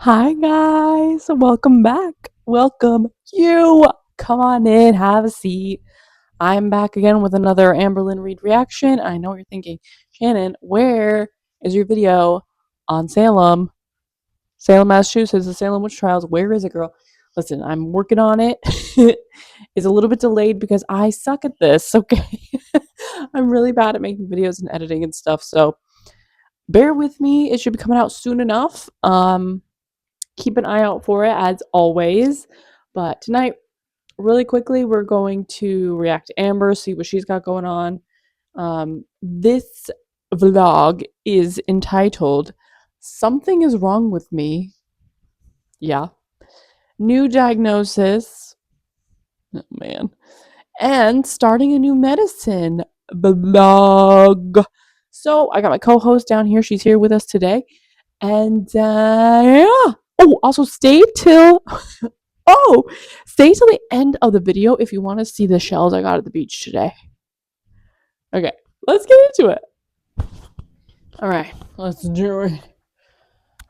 Hi guys, welcome back. Welcome you. Come on in, have a seat. I'm back again with another Amberlynn Reid reaction. I know what you're thinking, Shannon, where is your video on Salem, Massachusetts, the Salem witch trials? Where is it, girl? Listen, I'm working on it. It's a little bit delayed because I suck at this, okay? I'm really bad at making videos and editing and stuff, so bear with me. It should be coming out soon enough. Keep an eye out for it as always. But tonight, really quickly, we're going to react to Amber, see what she's got going on. This vlog is entitled Something is Wrong with Me. Yeah. New diagnosis. Oh, man. And starting a new medicine vlog. So I got my co-host down here. She's here with us today. And yeah. Oh, also stay till the end of the video if you want to see the shells I got at the beach today. Okay, let's get into it. All right, let's do it.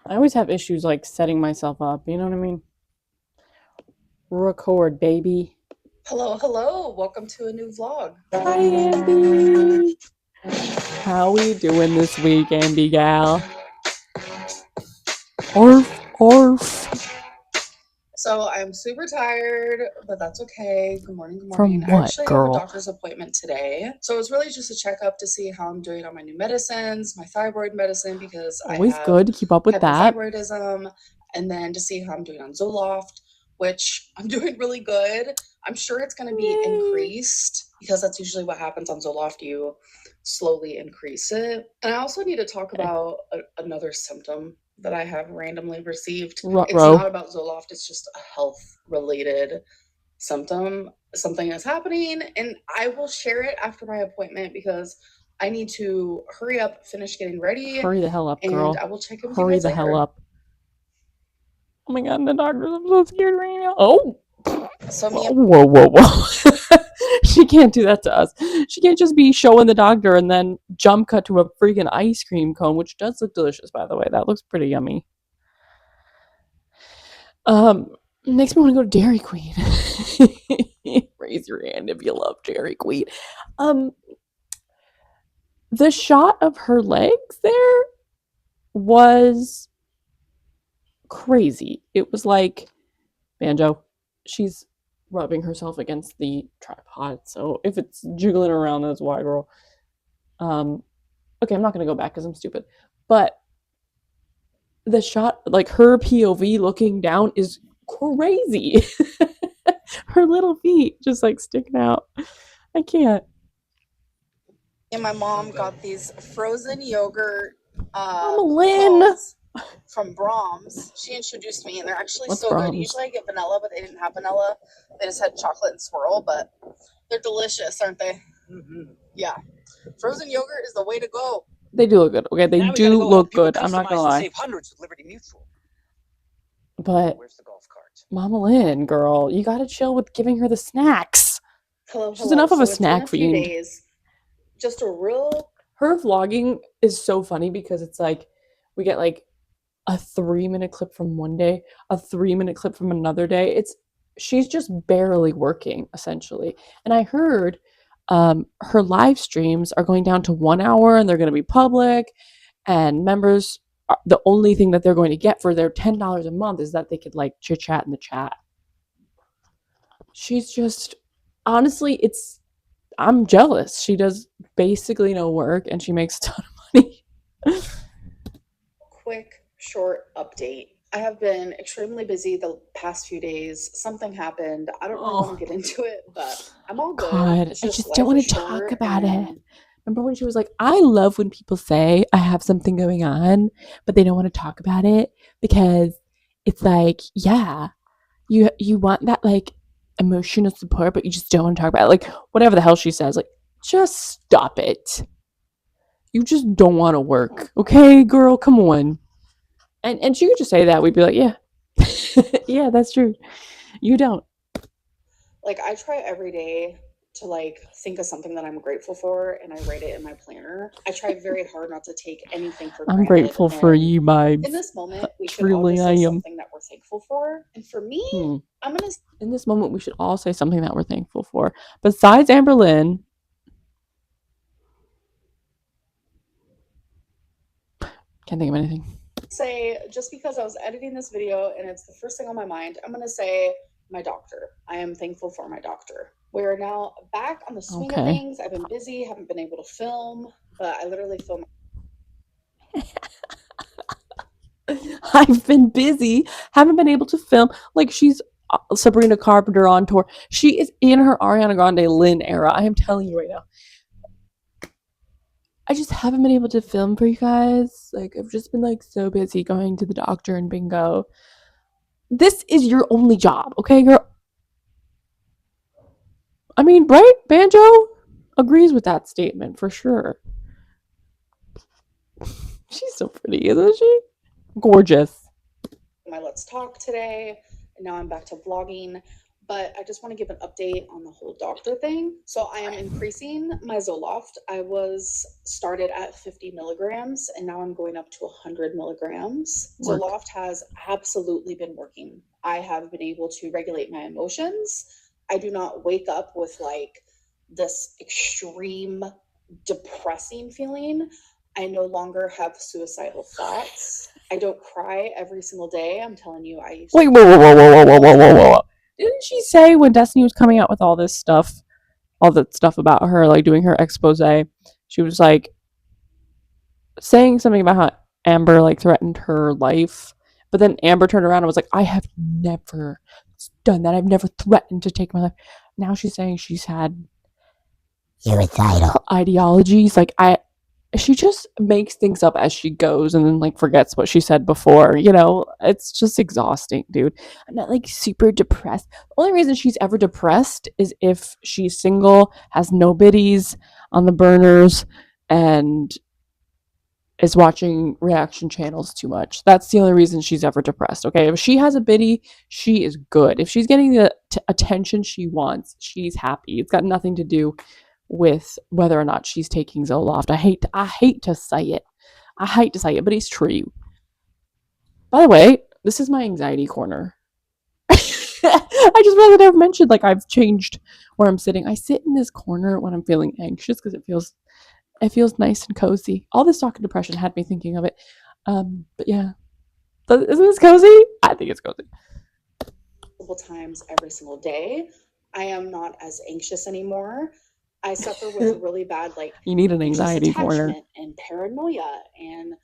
I always have issues like setting myself up, you know what I mean? Record, baby. Hello. Welcome to a new vlog. Hi, Andy. How we doing this week, Andy gal? Orf, orf. So I'm super tired, but that's okay. Good morning. From I what, actually have a girl? doctor's appointment today. So it's really just a checkup to see how I'm doing on my new medicines, my thyroid medicine, because Always I have good to keep up with that. hypothyroidism, and then to see how I'm doing on Zoloft, which I'm doing really good. I'm sure it's going to be increased because that's usually what happens on Zoloft. You slowly increase it. And I also need to talk about another symptom that I have randomly received. It's not about Zoloft, it's just a health related symptom. Something is happening, and I will share it after my appointment because I need to hurry up, finish getting ready. Hurry the hell up, girl. And I will check in with you Hurry guys the later. hell up. Oh my god, the doctors, I'm so scared right now. Oh! So whoa. She can't do that to us. She can't just be showing the doctor and then jump cut to a freaking ice cream cone, which does look delicious, by the way. That looks pretty yummy. Makes me want to go to Dairy Queen. Raise your hand if you love Dairy Queen. The shot of her legs there was crazy. It was like Banjo. She's rubbing herself against the tripod, so if it's jiggling around, that's why, girl. Okay, I'm not gonna go back because I'm stupid. But the shot, like her POV looking down, is crazy. Her little feet just like sticking out. I can't. And my mom got these frozen yogurt Amberlynn from Brahms. She introduced me, and they're actually What's so Brahms? good. Usually I get vanilla, but they didn't have vanilla. They just had chocolate and swirl, but they're delicious, aren't they? Mm-hmm. Yeah. Frozen yogurt is the way to go. They do look good. Okay, they do look good. I'm not gonna lie. Save hundreds with Liberty Mutual. But where's the golf cart? Mama Lynn, girl, you gotta chill with giving her the snacks. She's enough of a snack for you. Days. Just a real. Her vlogging is so funny because it's like we get like a 3-minute clip from one day, a 3-minute clip from another day. She's just barely working essentially. And I heard her live streams are going down to 1 hour and they're going to be public, and members the only thing that they're going to get for their $10 a month is that they could like chit chat in the chat. She's just honestly, I'm jealous. She does basically no work and she makes a ton of money. Quick, short update. I have been extremely busy the past few days. Something happened. I don't really want to get into it, but I'm all good. God, I just don't want to talk about it. Remember when she was like, I love when people say I have something going on, but they don't want to talk about it because it's like, yeah, you want that like emotional support, but you just don't want to talk about it. Like whatever the hell she says, like just stop it. You just don't want to work, okay, girl? Come on. And she could just say that. We'd be like, yeah, yeah, that's true. You don't. Like I try every day to like think of something that I'm grateful for and I write it in my planner. I try very hard not to take anything for I'm granted. grateful for And you, in vibes. this moment, we should all Truly, just I say am. something that we're thankful for. And for me, I'm gonna In this moment, we should all say something that we're thankful for. Besides Amberlynn, can't think of anything. say, just because I was editing this video and it's the first thing on my mind, I'm gonna say my doctor. I am thankful for my doctor. We are now back on the swing of things. I've been busy, haven't been able to film, but I literally film. I've been busy, haven't been able to film. Like, she's Sabrina Carpenter on tour. She is in her Ariana Grande Lynn era. I am telling you right now. I just haven't been able to film for you guys. Like, I've just been like so busy going to the doctor and bingo. This is your only job, okay, girl? I mean, right? Banjo agrees with that statement for sure. She's so pretty, isn't she? Gorgeous. My Let's Talk today, and now I'm back to vlogging. But I just want to give an update on the whole doctor thing. So I am increasing my Zoloft. I was started at 50 milligrams, and now I'm going up to 100 milligrams. Work. Zoloft has absolutely been working. I have been able to regulate my emotions. I do not wake up with like this extreme depressing feeling. I no longer have suicidal thoughts. I don't cry every single day. I'm telling you, I used to. Wait, whoa. Didn't she say when Destiny was coming out with all this stuff, all that stuff about her, like doing her expose, she was like saying something about how Amber like threatened her life, but then Amber turned around and was like, I have never done that. I've never threatened to take my life. Now she's saying she's had suicidal ideologies. Like, she just makes things up as she goes and then like forgets what she said before. You know, it's just exhausting, dude. I'm not like super depressed. The only reason she's ever depressed is if she's single, has no biddies on the burners, and is watching reaction channels too much. That's the only reason she's ever depressed. Okay, if she has a biddy, she is good. If she's getting the attention she wants, she's happy. It's got nothing to do with whether or not she's taking Zoloft. I hate to say it. But it's true. By the way, this is my anxiety corner. I just realized I've mentioned like I've changed where I'm sitting. I sit in this corner when I'm feeling anxious because it feels nice and cozy. All this talk of depression had me thinking of it. But yeah. Isn't this cozy? I think it's cozy. Multiple times every single day. I am not as anxious anymore. I suffer with really bad like you need an anxiety corner and paranoia and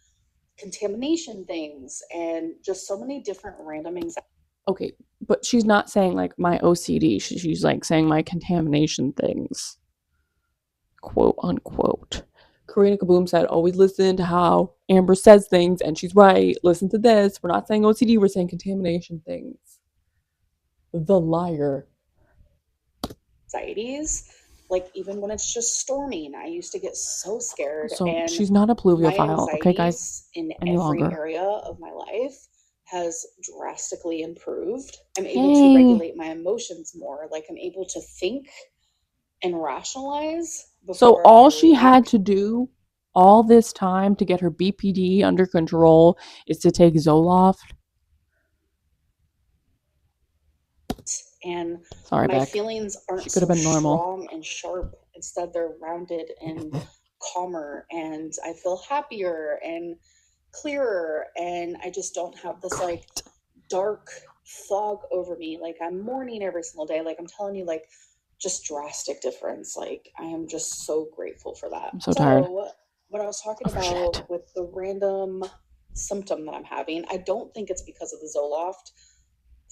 contamination things and just so many different random anxiety. Okay, but she's not saying like my OCD. She's like saying my contamination things. Quote unquote. Karina Kaboom said, always listen to how Amber says things, and she's right. Listen to this. We're not saying OCD, we're saying contamination things. The liar. Anxieties. Like, even when it's just storming, I used to get so scared. So and she's not a pluviophile, okay, guys? In any every longer. area of my life has drastically improved. I'm able to regulate my emotions more. Like, I'm able to think and rationalize. So all she had to do all this time to get her BPD under control is to take Zoloft. And sorry, my Beck. feelings aren't so strong and sharp. Instead, they're rounded and calmer, and I feel happier and clearer, and I just don't have this like dark fog over me. Like, I'm mourning every single day. Like, I'm telling you, like, just drastic difference. Like, I am just so grateful for that. I'm so tired. What I was talking about with the random symptom that I'm having, I don't think it's because of the Zoloft.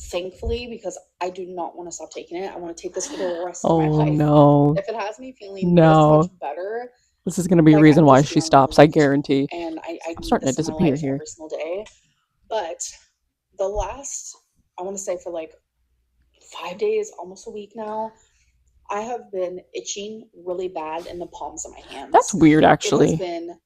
Thankfully, because I do not want to stop taking it. I want to take this for the rest of my life. No. If it has me feeling this much better, this is going to be a reason why she stops, I guarantee. And I I'm starting to disappear here every single day. But the last, I want to say for like 5 days, almost a week now, I have been itching really bad in the palms of my hands. That's weird, actually. It has been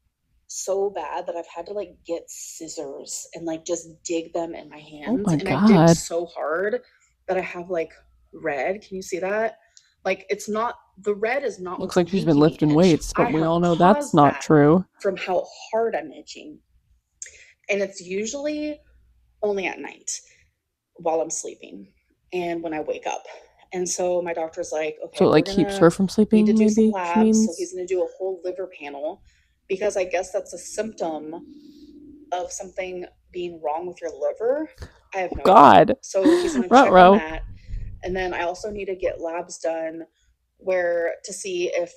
so bad that I've had to like get scissors and like just dig them in my hands. Oh my and God. I digged so hard that I have like red. Can you see that? Like, it's not, the red is not Looks what's like she's been making me lifting itch. weights, but I we have all know that's caused not that true. from how hard I'm itching. And it's usually only at night while I'm sleeping and when I wake up. And so my doctor's like, okay, So it like we're keeps gonna her from need to sleeping, do some maybe she labs. So means. he's gonna do a whole liver panel because I guess that's a symptom of something being wrong with your liver. I have no idea. God. So he's gonna check on Ruh-roh. that. And then I also need to get labs done where to see if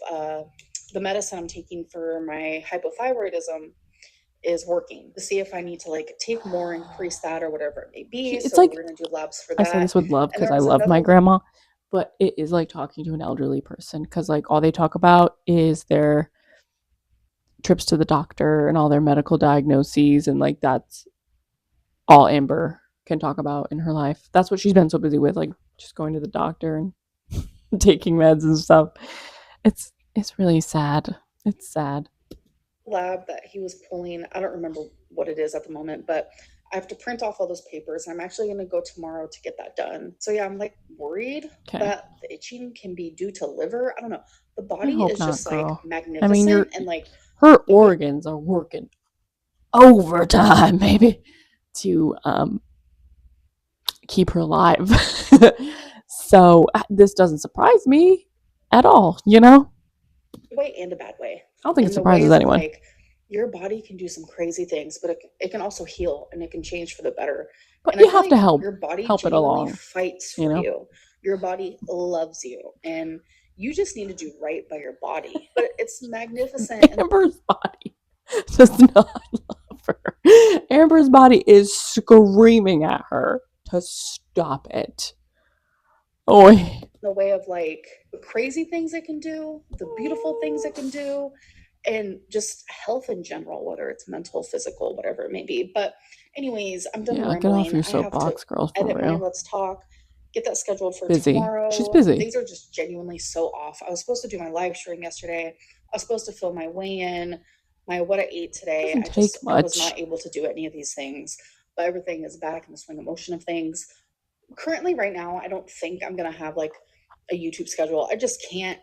the medicine I'm taking for my hypothyroidism is working, to see if I need to like take more, increase that or whatever it may be. It's So like, we're gonna do labs for I that. say this with love And because there I was love my another grandma, but it is like talking to an elderly person because like all they talk about is their trips to the doctor and all their medical diagnoses, and like that's all Amber can talk about in her life. That's what she's been so busy with, like just going to the doctor and taking meds and stuff. It's really sad. It's sad. lab that he was pulling. I don't remember what it is at the moment, but I have to print off all those papers. I'm actually going to go tomorrow to get that done. So yeah, I'm like worried Okay. that the itching can be due to liver. I don't know. The I body hope is not, just girl. like I magnificent, mean, and like her the way organs are working overtime, maybe, to keep her alive. So this doesn't surprise me at all, you know? way and a bad way. I don't think it In the surprises ways of anyone. like your body can do some crazy things, but it can also heal and it can change for the better. But And I you feel have to like help your body it genuinely along, fights you for know? you. Your body loves you, and you just need to do right by your body. But it's magnificent. And Amber's body does not love her. Amber's body is screaming at her to stop it. Oi. the way of like the crazy things it can do, the beautiful things it can do, and just health in general, whether it's mental, physical, whatever it may be. But anyways, I'm done Yeah, get off rambling. your I have to soapbox, girls, for edit my real. Let's Talk, get that scheduled for Busy. tomorrow. She's busy. Things are just genuinely so off. I was supposed to do my live stream yesterday. I was supposed to film my weigh-in, my what I ate today. Doesn't take I was much. not able to do any of these things, but everything is back in the swing of motion of things. Currently, right now, I don't think I'm gonna have like a YouTube schedule. I just can't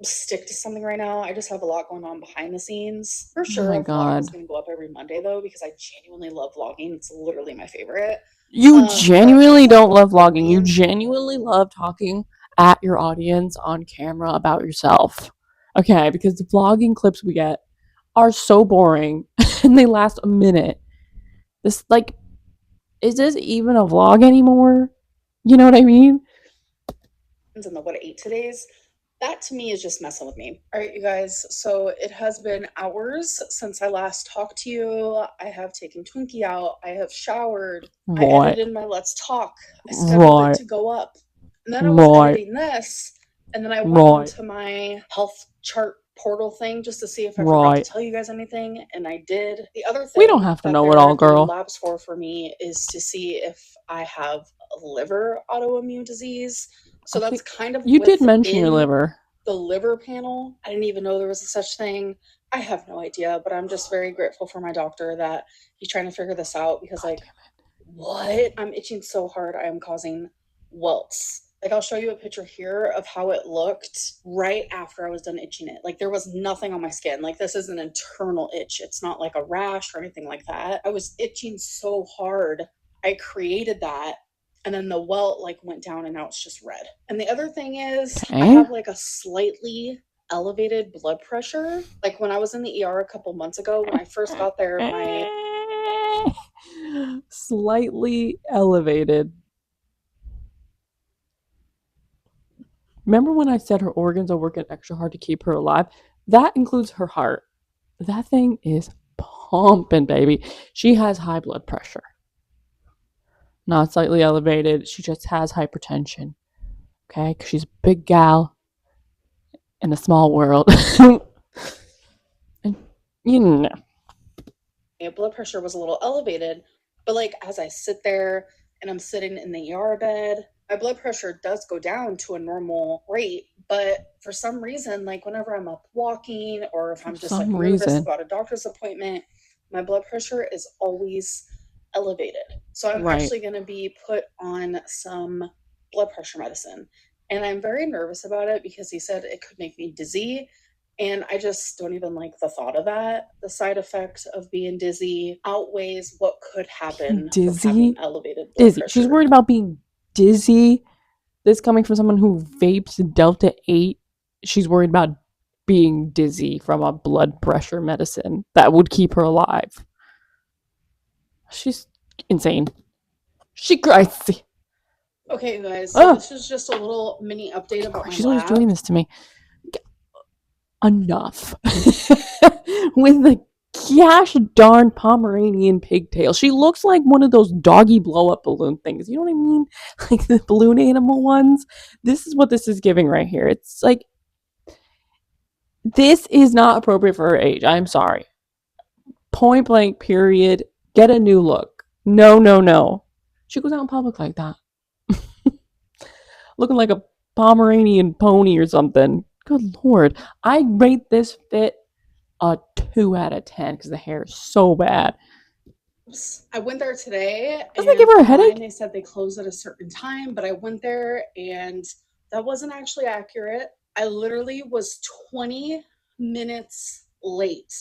stick to something right now. I just have a lot going on behind the scenes. For Oh sure, my a vlog is God. going to go up every Monday though, because I genuinely love vlogging. It's literally my favorite. You But genuinely just like don't love vlogging. You being genuinely love talking at your audience on camera about yourself. Okay, because the vlogging clips we get are so boring and they last a minute. This, like, is this even a vlog anymore? You know what I mean? in the what I ate today's, that to me is just messing with me. All right, you guys. So it has been hours since I last talked to you. I have taken Twinkie out. I have showered. I Right. edited my Let's Talk. I scheduled it Right. to go up. And then I was Right. editing this. And then I went Right. onto my health chart portal thing just to see if I forgot to Right. tell you guys anything. And I did. The other thing We don't have to that know it they're all, doing girl. labs for me is to see if I have a liver autoimmune disease. So that's kind of You did mention your within liver. the liver panel. I didn't even know there was a such thing. I have no idea, but I'm just very grateful for my doctor that he's trying to figure this out because, like, what? I'm itching so hard. I am causing welts. Like, I'll show you a picture here of how it looked right after I was done itching it. Like, there was nothing on my skin. Like, this is an internal itch. It's not like a rash or anything like that. I was itching so hard. I created that. And then the welt like went down and now it's just red. And the other thing is I Okay. have like a slightly elevated blood pressure. Like when I was in the ER a couple months ago, when I first got there, my slightly elevated. Remember when I said her organs are working extra hard to keep her alive? That includes her heart. That thing is pumping, baby. She has high blood pressure. Not slightly elevated. She just has hypertension. Okay? Because she's a big gal in a small world. And, you know. blood pressure was a little elevated, but like as I sit there and I'm sitting in the ER bed, my blood pressure does go down to a normal rate. But for some reason, like whenever I'm up walking or if I'm just like nervous about a doctor's appointment, my blood pressure is always elevated. So I'm actually going to be put on some blood pressure medicine. And I'm very nervous about it because he said it could make me dizzy. And I just don't even like the thought of that. The side effect of being dizzy outweighs what could happen from having elevated blood Dizzy. pressure. She's worried about being dizzy. This coming from someone who vapes Delta 8. She's worried about being dizzy from a blood pressure medicine that would keep her alive. She's insane. She crazy. Okay, guys, so this is just a little mini update about my She's lab. always doing this to me. Enough. With the gosh darn Pomeranian pigtail. She looks like one of those doggy blow-up balloon things. You know what I mean? Like the balloon animal ones. This is what this is giving right here. It's like, this is not appropriate for her age. I'm sorry. Point blank, period. Get a new look. No, no, no. She goes out in public like that. Looking like a Pomeranian pony or something. Good lord. I rate this fit a 2 out of 10 because the hair is so bad. I went there today. Doesn't it give her a headache? They said they closed at a certain time, but I went there and that wasn't actually accurate. I literally was 20 minutes late.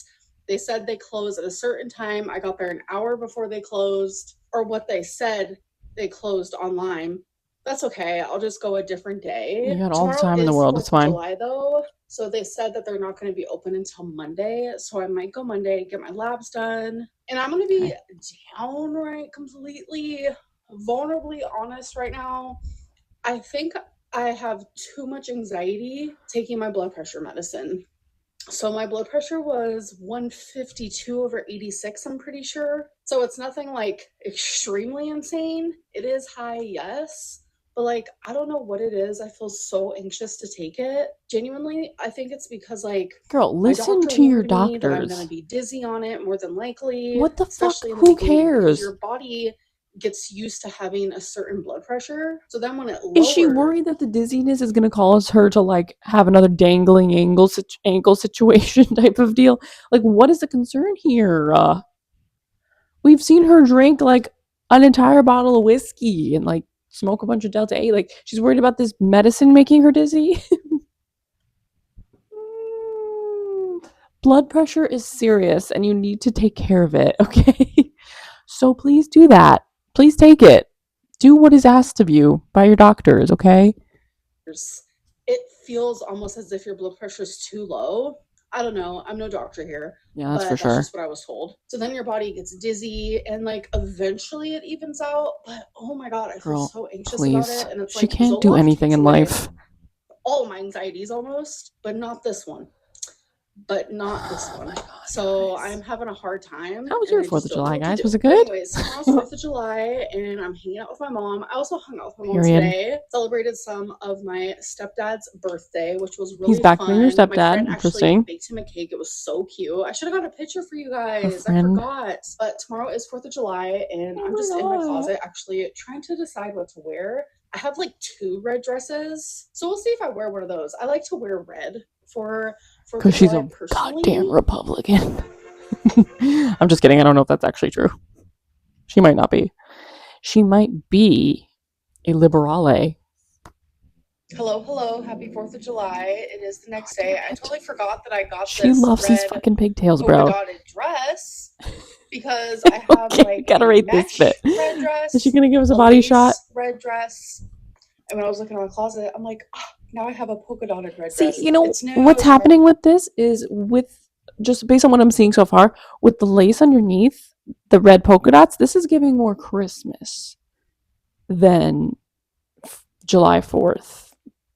They said they closed at a certain time. I got there an hour before they closed, or what they said they closed online. That's okay. I'll just go a different day. You got all the time in the world. It's fine. July though, so they said that they're not going to be open until Monday. So I might go Monday, get my labs done, and I'm going to be downright completely vulnerably honest right now. I think I have too much anxiety taking my blood pressure medicine. So my blood pressure was 152 over 86, I'm pretty sure. So it's nothing like extremely insane. It is high, yes. But like, I don't know what it is. I feel so anxious to take it. Genuinely, I think it's because like, girl, listen to your doctors. I'm gonna be dizzy on it more than likely. What the fuck? Who cares? Your body gets used to having a certain blood pressure. So then when it lowers, is she worried that the dizziness is going to cause her to like have another dangling ankle situation type of deal? Like, what is the concern here? We've seen her drink like an entire bottle of whiskey and like smoke a bunch of Delta 8. Like, she's worried about this medicine making her dizzy. Blood pressure is serious and you need to take care of it, okay? So please do that. Please take it. Do what is asked of you by your doctors, okay? It feels almost as if your blood pressure is too low. I don't know. I'm no doctor here. Yeah, that's for sure. That's just what I was told. So then your body gets dizzy and like eventually it evens out. But oh my god, I feel so anxious about it. And it's she can't do anything in life. All my anxieties almost, but not this one. So I'm having a hard time. How was your 4th of July, guys? Was it good? Anyways, tomorrow's 4th of July, and I'm hanging out with my mom. I also hung out with my mom today. Celebrated some of my stepdad's birthday, which was really fun. He's back being your stepdad. My friend actually baked him a cake. It was so cute. I should have got a picture for you guys. I forgot. But tomorrow is 4th of July, and I'm just in my closet actually trying to decide what to wear. I have like 2 red dresses, so we'll see if I wear one of those. I like to wear red because she's a goddamn Republican. I'm just kidding. I don't know if that's actually true. She might not be. She might be a liberale. Hello. Happy 4th of July. It is the next day. I totally forgot that I got this. She loves these fucking pigtails, bro. Dotted dress because I have like gotta rate this fit. Red dress. Is she gonna give us a body shot? Red dress. And when I was looking in my closet, I'm like, now I have a polka dotted red dress. See, you know what's happening with this is just based on what I'm seeing so far, with the lace underneath, the red polka dots, this is giving more Christmas than July 4th.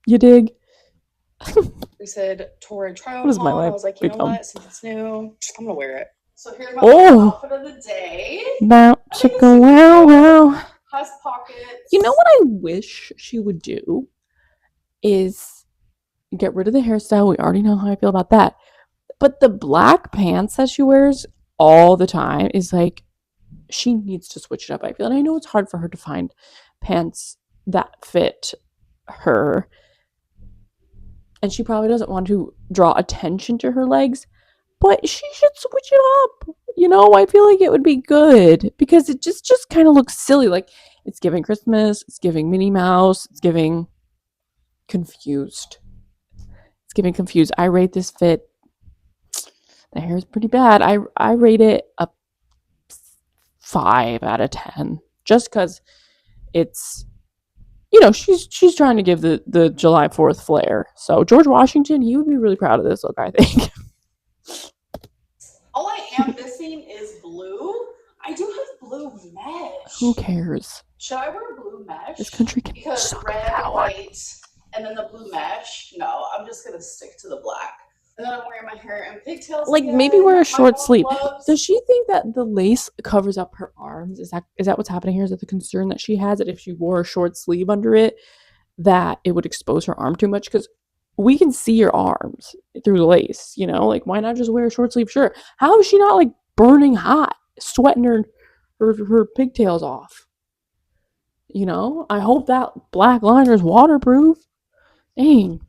You dig? They said Torrid try on. What is my life? I was like, you know what? Since it's new, I'm gonna wear it. So here's my outfit of the day. About to go wow. Has pockets. You know what I wish she would do is get rid of the hairstyle. We already know how I feel about that. But the black pants that she wears all the time is like, she needs to switch it up, I feel. And I know it's hard for her to find pants that fit her. And she probably doesn't want to draw attention to her legs. But she should switch it up. You know, I feel like it would be good. Because it just kind of looks silly. Like, it's giving Christmas. It's giving Minnie Mouse. It's giving confused. It's giving confused. I rate this fit. The hair is pretty bad. I rate it a 5 out of 10. Just because it's, she's trying to give the July 4th flair. So George Washington, he would be really proud of this look, I think. All I am missing is blue. I do have blue mesh. Who cares? Should I wear blue mesh? This country can because suck red, power. white, and then the blue mesh. No, I'm just gonna stick to the black. And then I'm wearing my hair in pigtails. Like again. maybe wear a My short mom sleeve. loves- Does she think that the lace covers up her arms? Is that what's happening here? Is that the concern that she has, that if she wore a short sleeve under it, that it would expose her arm too much? Because we can see your arms through the lace, like why not just wear a short sleeve shirt? How is she not like burning hot, sweating her pigtails off? I hope that black liner is waterproof. Dang.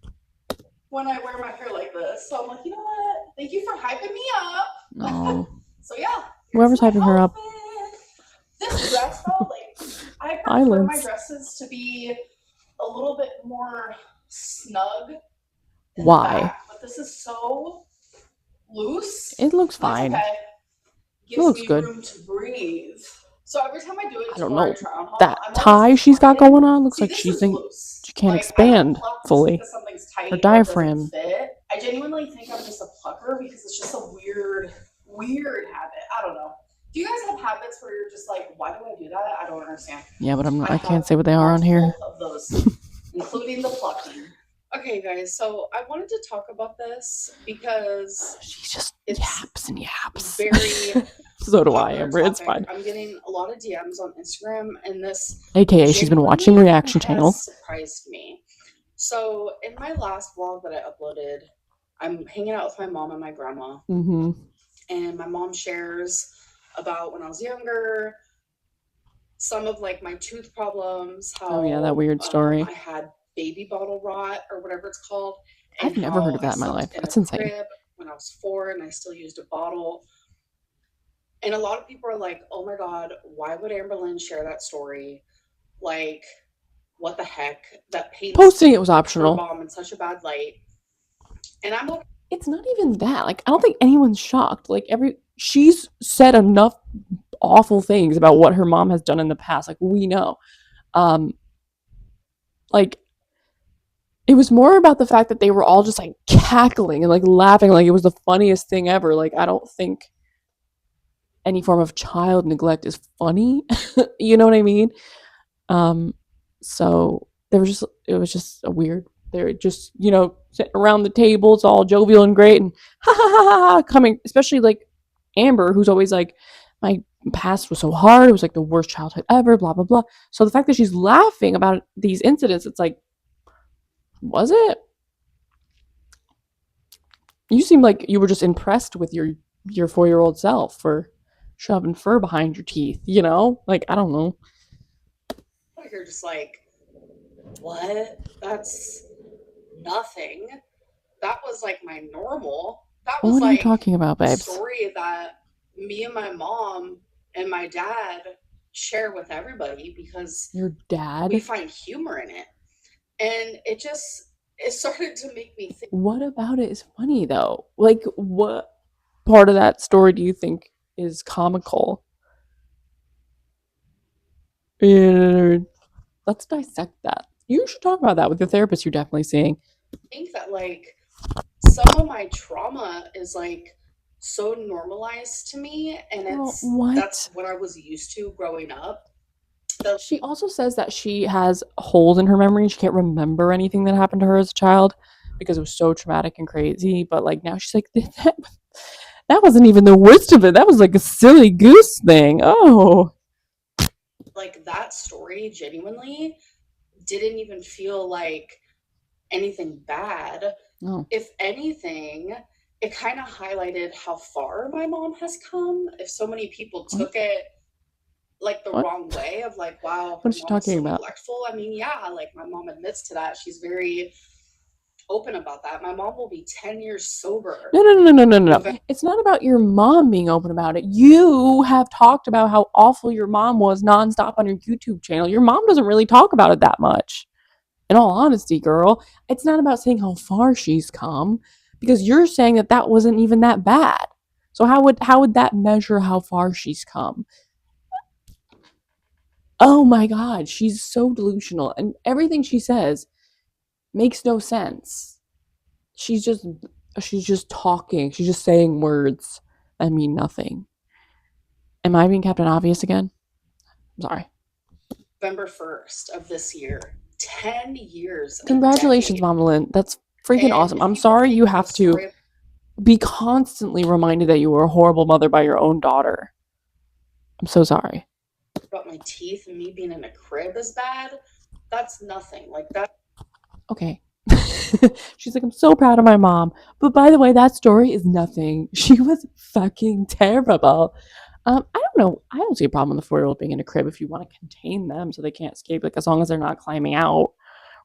When I wear my hair like this, so I'm like, you know what? Thank you for hyping me up. No. So yeah. Whoever's hyping her up. This dress though, I prefer my dresses to be a little bit more snug. Why? Back, but this is so loose. It looks fine. Okay. It looks me good. Room to breathe. So every time I do it, I don't know. haul, That tie she's got going on looks like she can't expand fully. Her diaphragm. I genuinely think I'm just a plucker because it's just a weird habit. I don't know. Do you guys have habits where you're just like, why do I do that? I don't understand. Yeah, but I can't say what they are on here. Of those, including the plucking. Okay, guys, so I wanted to talk about this because she just yaps and yaps. Very so do I, Amber. It's fine. I'm getting a lot of DMs on Instagram, and this AKA she's been watching reaction channels. Surprised me. So in my last vlog that I uploaded, I'm hanging out with my mom and my grandma, and my mom shares about when I was younger, some of my tooth problems. How that weird story. I had baby bottle rot or whatever it's called. I've never heard of that in my life. That's insane. When I was 4 and I still used a bottle. And a lot of people are like, oh my God, why would Amberlynn share that story? What the heck? That paints posting it was optional. Mom in such a bad light. And I'm okay. It's not even that. I don't think anyone's shocked. She's said enough awful things about what her mom has done in the past. We know. It was more about the fact that they were all just cackling and laughing it was the funniest thing ever. I don't think any form of child neglect is funny. You know what I mean? So it was just a weird, they're just, sitting around the table, it's all jovial and great and ha ha ha ha, coming, especially Amber, who's always my past was so hard, it was the worst childhood ever, blah blah blah. So the fact that she's laughing about these incidents, it's was it? You seem like you were just impressed with your 4-year-old self for shoving fur behind your teeth, I don't know. You're just what? That's nothing. That was my normal. That was what are you talking about, babes? Story that me and my mom and my dad share with everybody because your dad, we find humor in it. And it started to make me think. What about it is funny though? What part of that story do you think is comical? Let's dissect that. You should talk about that with the therapist you're definitely seeing. I think that some of my trauma is so normalized to me, and that's what I was used to growing up. She also says that she has holes in her memory. She can't remember anything that happened to her as a child because it was so traumatic and crazy. But now she's that wasn't even the worst of it. That was a silly goose thing. Oh. That story genuinely didn't even feel like anything bad. No. If anything, it kind of highlighted how far my mom has come. If so many people took it the wrong way of wow, what is she talking about? Neglectful. I mean, yeah, my mom admits to that. She's very open about that. My mom will be 10 years sober. No. It's not about your mom being open about it. You have talked about how awful your mom was nonstop on your YouTube channel. Your mom doesn't really talk about it that much. In all honesty, girl, it's not about saying how far she's come, because you're saying that that wasn't even that bad. So how would that measure how far she's come? Oh my god, she's so delusional, and everything she says makes no sense. She's just talking. She's just saying words that mean nothing. Am I being Captain Obvious again? I'm sorry. November 1st of this year. 10 years. Congratulations, Amberlynn. That's freaking awesome. I'm sorry you have to be constantly reminded that you were a horrible mother by your own daughter. I'm so sorry. About my teeth and me being in a crib is bad. That's nothing. Like that. Okay. She's like, I'm so proud of my mom. But by the way, that story is nothing. She was fucking terrible. I don't know. I don't see a problem with the 4-year-old being in a crib if you want to contain them so they can't escape. Like, as long as they're not climbing out,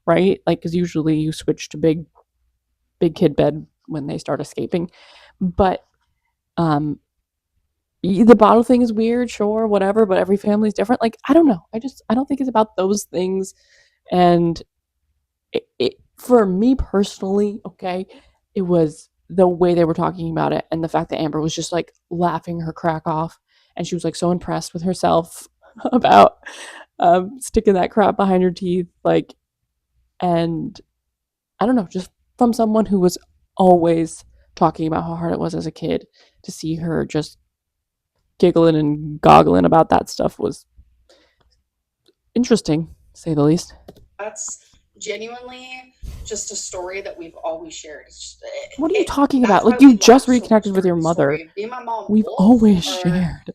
right? Like, because usually you switch to big kid bed when they start escaping. But the bottle thing is weird, sure, whatever. But every family's different. Like, I don't know. I don't think it's about those things. And for me personally, okay, it was the way they were talking about it and the fact that Amber was just like laughing her crack off, and she was like so impressed with herself about sticking that crap behind her teeth, like, and I don't know, just from someone who was always talking about how hard it was as a kid, to see her just giggling and goggling about that stuff was interesting, to say the least. That's genuinely just a story that we've always shared. What are you talking about? Like, you just reconnected with your mother. Me and my mom, we've always shared.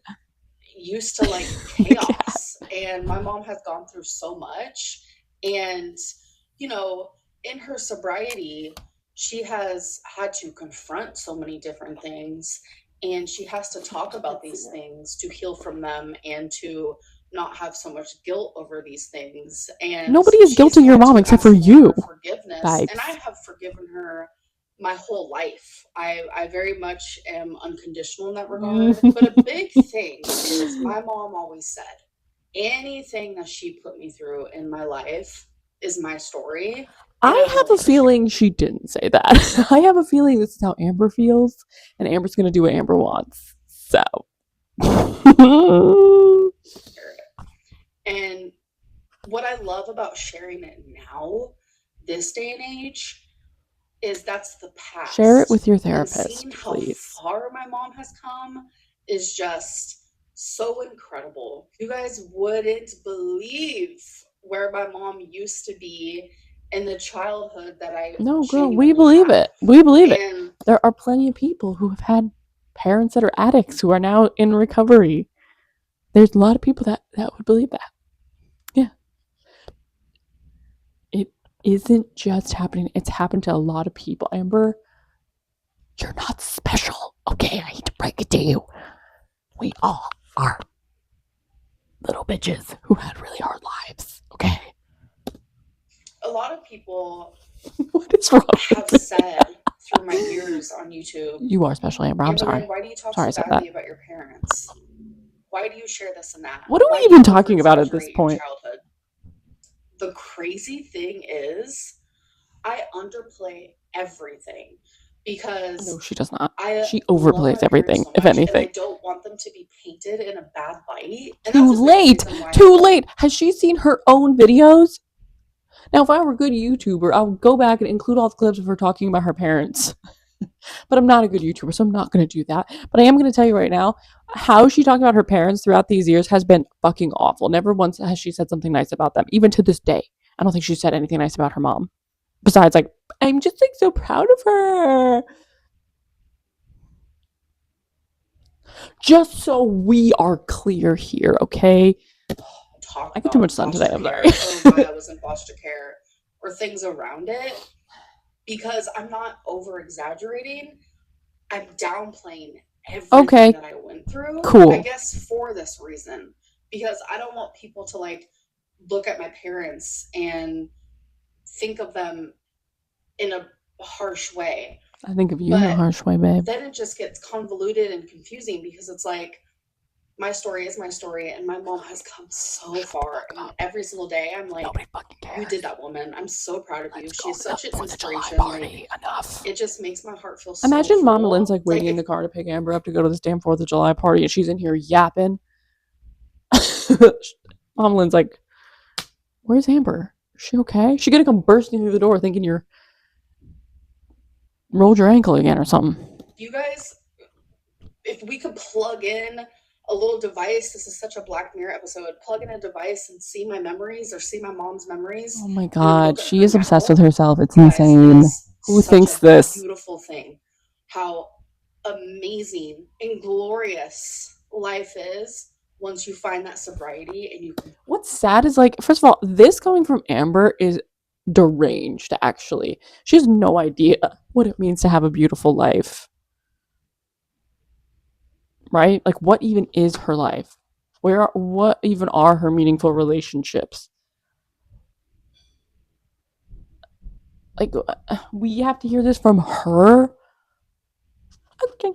Used to like chaos, and my mom has gone through so much, and you know, in her sobriety, she has had to confront so many different things, and she has to talk about these things to heal from them and to not have so much guilt over these things. And nobody is guilting your mom except for you. Forgiveness, Vibes. and I have forgiven her my whole life. I very much am unconditional in that regard. But a big thing is my mom always said, anything that she put me through in my life is my story. I have a feeling she didn't say that. I have a feeling this is how Amber feels, and Amber's going to do what Amber wants. So. And what I love about sharing it now, this day and age, is that's the past. Share it with your therapist, and seeing please. How far my mom has come is just so incredible. You guys wouldn't believe where my mom used to be in the childhood that I. No, girl, we believe it. We believe it. There are plenty of people who have had parents that are addicts who are now in recovery. There's a lot of people that would believe that. Yeah. It isn't just happening. It's happened to a lot of people. Amber, you're not special. Okay, I hate to break it to you. We all are little bitches who had really hard lives. Okay. A lot of people what is wrong have said through my years on YouTube, you are special, Amber. I'm sorry. Why do you talk so badly about your parents? Why do you share this and that? What are we even talking about at this point? Childhood? The crazy thing is, I underplay everything because no, she does not. She overplays everything, so if anything. I don't want them to be painted in a bad light. Too late. Too late. Has she seen her own videos? Now, if I were a good YouTuber, I would go back and include all the clips of her talking about her parents. But I'm not a good YouTuber, so I'm not going to do that. But I am going to tell you right now, how she talked about her parents throughout these years has been fucking awful. Never once has she said something nice about them, even to this day. I don't think she said anything nice about her mom. Besides, like, I'm just, like, so proud of her. Just so we are clear here, okay? I get too much sun today, I'm sorry. Why I was in foster care, or things around it. Because I'm not over-exaggerating. I'm downplaying everything that I went through. Cool. I guess for this reason. Because I don't want people to, like, look at my parents and think of them in a harsh way. I think of you in a harsh way, babe. Then it just gets convoluted and confusing because it's like, my story is my story, and my mom has come so far. And every single day, I'm like, Nobody fucking cares. you did that, woman. I'm so proud of you. Let's She's go to such an the 4th of July inspiration. party. Like, Enough. it just makes my heart feel so Imagine Mama full. Lynn's like waiting in the car to pick Amber up to go to this damn 4th of July party, and she's in here yapping. Mama Lynn's like, where's Amber? Is she okay? She gonna come bursting through the door thinking you're rolled your ankle again or something. You guys, if we could plug in a little device, this is such a Black Mirror episode, plug in a device and see my memories or see my mom's memories. Oh my and god, look at she her is obsessed now, with herself. It's guys, it insane. is Who such thinks a this? beautiful thing. How amazing and glorious life is once you find that sobriety and you can. What's sad is, like, first of all, this coming from Amber is deranged, actually. She has no idea what it means to have a beautiful life. Right? Like, what even is her life? What even are her meaningful relationships? Like, we have to hear this from her? Okay.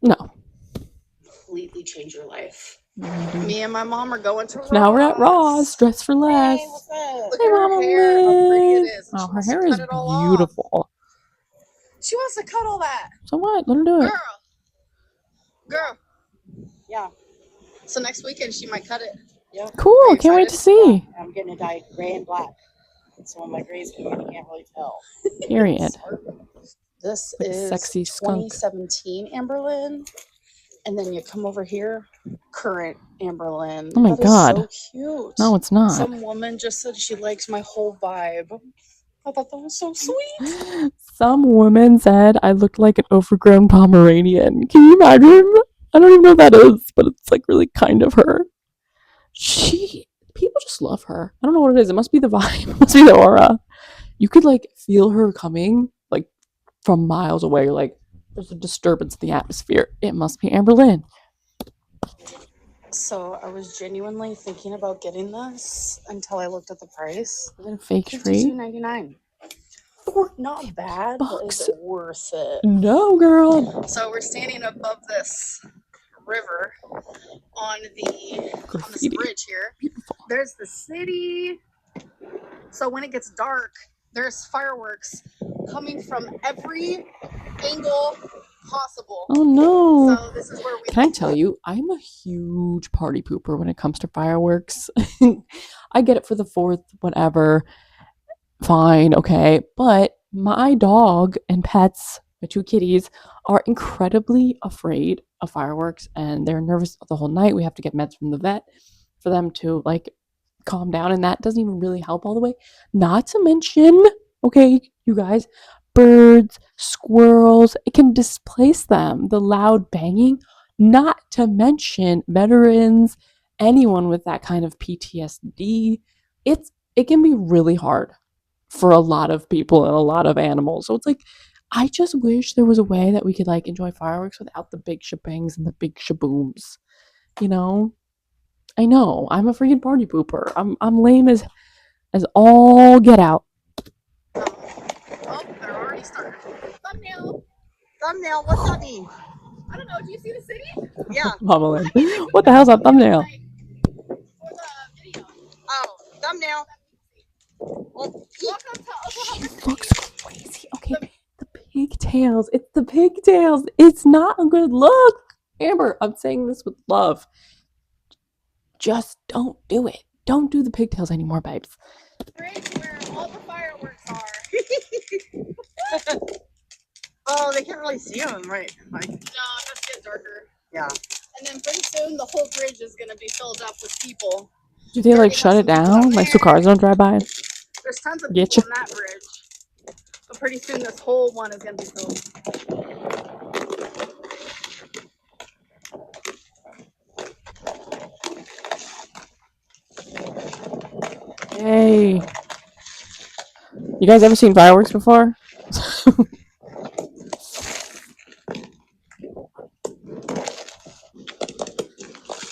No. Completely change your life. Mhm. Me and my mom are going to Ross. Now we're at Ross. Dress for less. Hey, what's up? Look Hey, at her Mama hair, how pretty it Lynn. is. Oh, She her wants to hair is cut it all off. beautiful. She wants to cut all that. So what? Let her do it. Girl. Yeah. So next weekend she might cut it. Yeah. Cool. Can't wait to see. I'm getting it dyed gray and black. So when my gray's coming, you can't really tell. Period. This Like is sexy skunk. 2017 Amberlynn. And then you come over here, current Amberlynn. Oh my That God. is so cute. No, it's not. Some woman just said she likes my whole vibe. I thought that was so sweet. Some woman said I looked like an overgrown Pomeranian. Can you imagine? I don't even know what that is, but it's like really kind of her. People just love her. I don't know what it is. It must be the vibe. It must be the aura. You could like feel her coming like from miles away. You're like, there's a disturbance in the atmosphere. It must be Amberlynn. So I was genuinely thinking about getting this until I looked at the price. Is it a fake tree? $52.99. Not bad, but is it worth it? No, girl. So we're standing above this river on this Graffiti. bridge here. Beautiful. There's the city. So when it gets dark, there's fireworks coming from every angle possible. Oh no. So this is where we. Can I tell you, I'm a huge party pooper when it comes to fireworks. I get it for the 4th, whatever. Fine, okay. But my dog and pets, my 2 kitties, are incredibly afraid of fireworks and they're nervous the whole night. We have to get meds from the vet for them to like calm down, and that doesn't even really help all the way. Not to mention, okay, you guys, birds, squirrels, it can displace them. The loud banging, not to mention veterans, anyone with that kind of PTSD. It can be really hard for a lot of people and a lot of animals. So it's like, I just wish there was a way that we could like enjoy fireworks without the big shebangs and the big shabooms. You know? I know, I'm a freaking party pooper. I'm lame as all get out. Oh, they're already started. Thumbnail. Thumbnail, what's that mean? I don't know. Do you see the city? Yeah. Mama Lynn. What the hell's that thumbnail? For the video. Oh, thumbnail. Well, Welcome to Oklahoma She City. looks crazy. Okay, the pigtails. It's the pigtails. It's not a good look. Amber, I'm saying this with love. Just don't do it. Don't do the pigtails anymore, babes. Bridge where all the fireworks are. oh, they can't really see them, right? Like, No, it has to get darker. yeah. And then pretty soon the whole bridge is going to be filled up with people. Do they like shut it down? Like so cars don't drive by? There's tons of Get people you. on that bridge. But pretty soon this whole one is going to be filled. Hey. You guys ever seen fireworks before?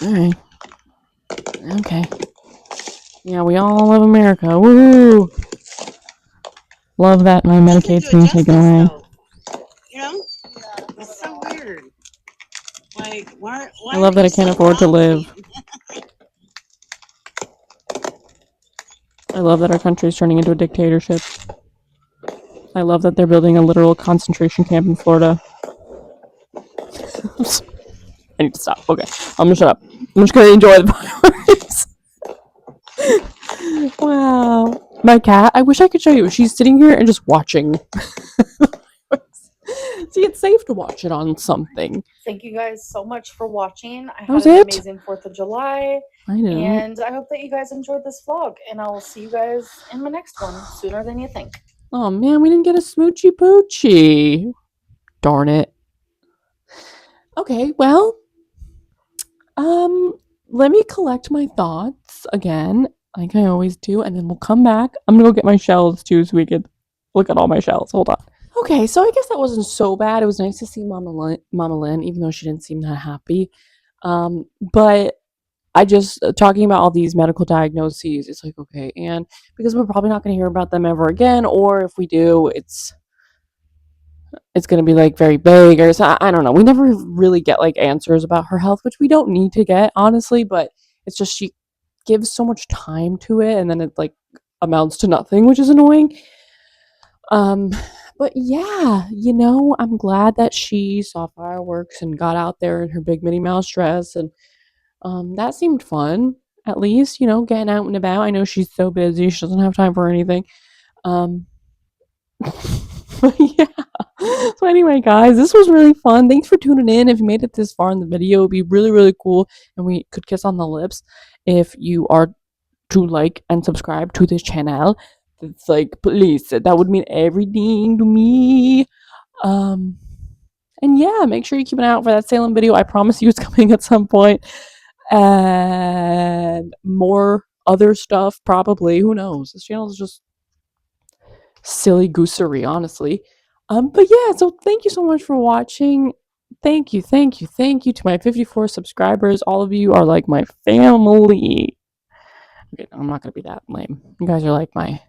Alright. Okay. Yeah, we all love America. Woo! Love that my Medicaid's being taken away. You know? Yeah. It's so weird. Like, like, why I love are that you I can't so afford to live. confident? I love that our country is turning into a dictatorship. I love that they're building a literal concentration camp in Florida. I need to stop. Okay, I'm gonna shut up. I'm just gonna enjoy the fireworks. Wow. My cat, I wish I could show you. She's sitting here and just watching. See, it's safe to watch it on something. Thank you guys so much for watching. I That was had an it? amazing 4th of July. I didn't. And I hope that you guys enjoyed this vlog. And I will see you guys in my next one sooner than you think. Oh man, we didn't get a smoochy poochie. Darn it. Okay, well, let me collect my thoughts again, like I always do, and then we'll come back. I'm gonna go get my shells too, so we could look at all my shells. Hold on. Okay, so I guess that wasn't so bad. It was nice to see Mama Lynn, even though she didn't seem that happy. But I just talking about all these medical diagnoses. It's like, okay, and because we're probably not going to hear about them ever again, or if we do, it's going to be like very vague, or so, I don't know. We never really get like answers about her health, which we don't need to get, honestly. But it's just she gives so much time to it, and then it like amounts to nothing, which is annoying. But yeah, I'm glad that she saw fireworks and got out there in her big Minnie Mouse dress, and that seemed fun. At least, getting out and about. I know she's so busy; she doesn't have time for anything. But yeah. So anyway, guys, this was really fun. Thanks for tuning in. If you made it this far in the video, it'd be really, really cool, and we could kiss on the lips if you are to like and subscribe to this channel. It's like, please, that would mean everything to me. And yeah, make sure you keep an eye out for that Salem video. I promise you it's coming at some point. And more other stuff, probably. Who knows? This channel is just silly goosery, honestly. But yeah, so thank you so much for watching. Thank you to my 54 subscribers. All of you are like my family. Okay, I'm not gonna be that lame. You guys are like my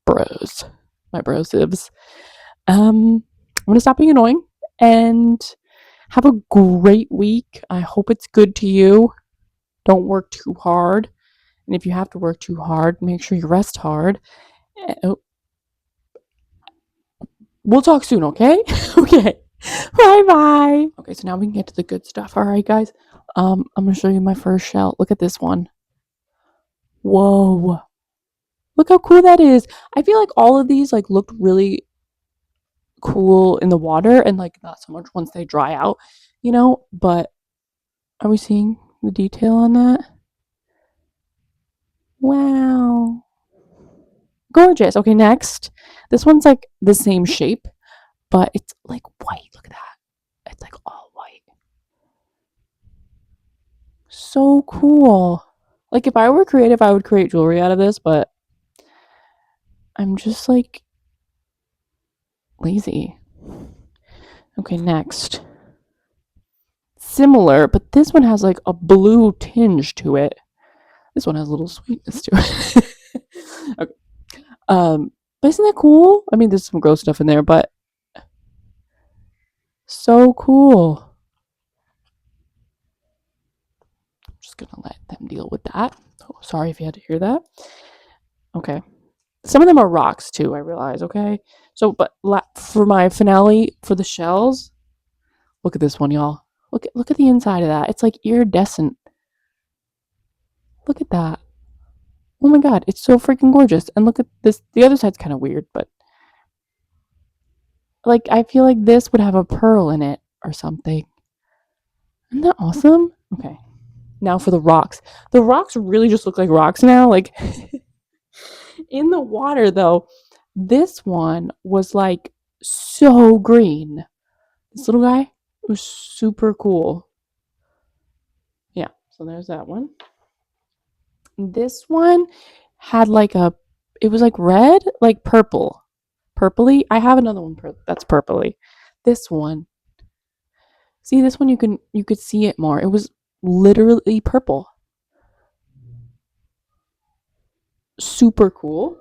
bros, my brosibs. I'm gonna stop being annoying and have a great week. I hope it's good to you. Don't work too hard, and if you have to work too hard, make sure you rest hard. Oh, we'll talk soon, okay? Okay. Bye. Okay, so now we can get to the good stuff. All right, guys. I'm gonna show you my first shell. Look at this one. Whoa. Look how cool that is. I feel like all of these like looked really cool in the water and like not so much once they dry out, but are we seeing the detail on that? Wow. Gorgeous. Okay, next. This one's like the same shape, but it's like white. Look at that. It's like all white. So cool. Like if I were creative, I would create jewelry out of this, but I'm just like lazy. Okay, next. Similar, but this one has like a blue tinge to it. This one has a little sweetness to it. Okay. But isn't that cool? I mean, there's some gross stuff in there, but so cool. I'm just gonna let them deal with that. Oh, sorry if you had to hear that. Okay. Some of them are rocks too, I realize, okay? So, but for my finale, for the shells, look at this one, y'all. Look at the inside of that. It's like iridescent. Look at that. Oh my god, it's so freaking gorgeous. And look at this. The other side's kind of weird, but like I feel like this would have a pearl in it or something. Isn't that awesome? Okay. Now for the rocks. The rocks really just look like rocks now. Like in the water though, this one was like so green. This little guy was super cool. Yeah, so there's that one. This one had like it was like red, like purple. Purpley. I have another one that's purpley. This one. See, this one you could see it more. It was literally purple. Super cool.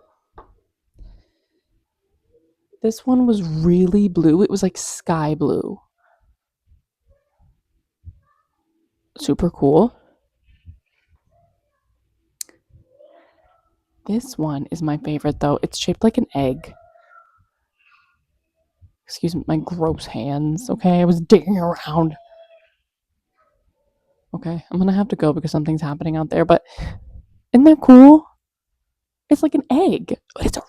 This one was really blue. It was like sky blue. super cool. This one is my favorite though. It's shaped like an egg. Excuse my gross hands, okay? I was digging around. Okay, I'm gonna have to go because something's happening out there, but isn't that cool? It's like an egg. It's a